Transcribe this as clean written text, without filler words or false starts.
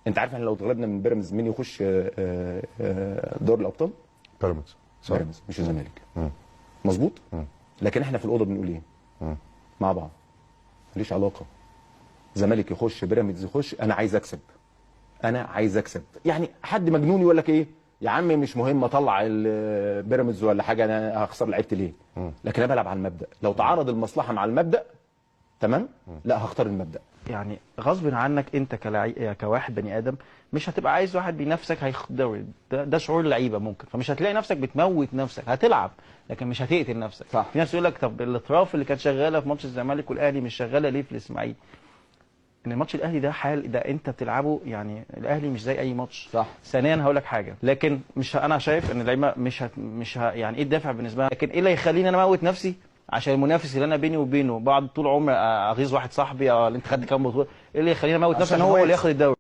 انت عارف احنا لو اتغلبنا من بيراميدز مين يخش دور الابطال؟ بيراميدز. بيراميدز مش الزمالك. مظبوط. لكن احنا في الاوضه بنقول ايه؟ مع بعض ماليش علاقه، زمالك يخش بيراميدز يخش، انا عايز اكسب، انا عايز اكسب. يعني حد مجنون يقول لك ايه يا عم مش مهم اطلع البيراميدز ولا حاجه، انا هخسر لعيبتي ليه؟ لكن انا بلعب على المبدا، لو تعارض المصلحه مع المبدا تمام؟ لا هختار المبدا. يعني غصب عنك انت كواحد بني ادم مش هتبقى عايز واحد بينافسك هياخد دوري، ده شعور اللعيبه ممكن، فمش هتلاقي نفسك بتموت نفسك، هتلعب لكن مش هتقتل نفسك. صح. في ناس يقول لك طب الاطراف اللي كانت شغاله في ماتش الزمالك والاهلي مش شغاله ليه في الاسماعيلي؟ ان الماتش الاهلي ده حال، ده انت بتلعبه، يعني الاهلي مش زي اي ماتش. صح. ثانيا هقول لك حاجه، لكن مش انا شايف ان اللعيبه يعني ايه الدافع بالنسبه لها، لكن ايه اللي يخليني انا اموت نفسي عشان المنافس اللي انا بيني وبينه بعد طول عمري اغيظ واحد صاحبي انت خدت كام بطوله، ايه اللي يخليني اموت نفسي ان هو اللي ياخد الدوري؟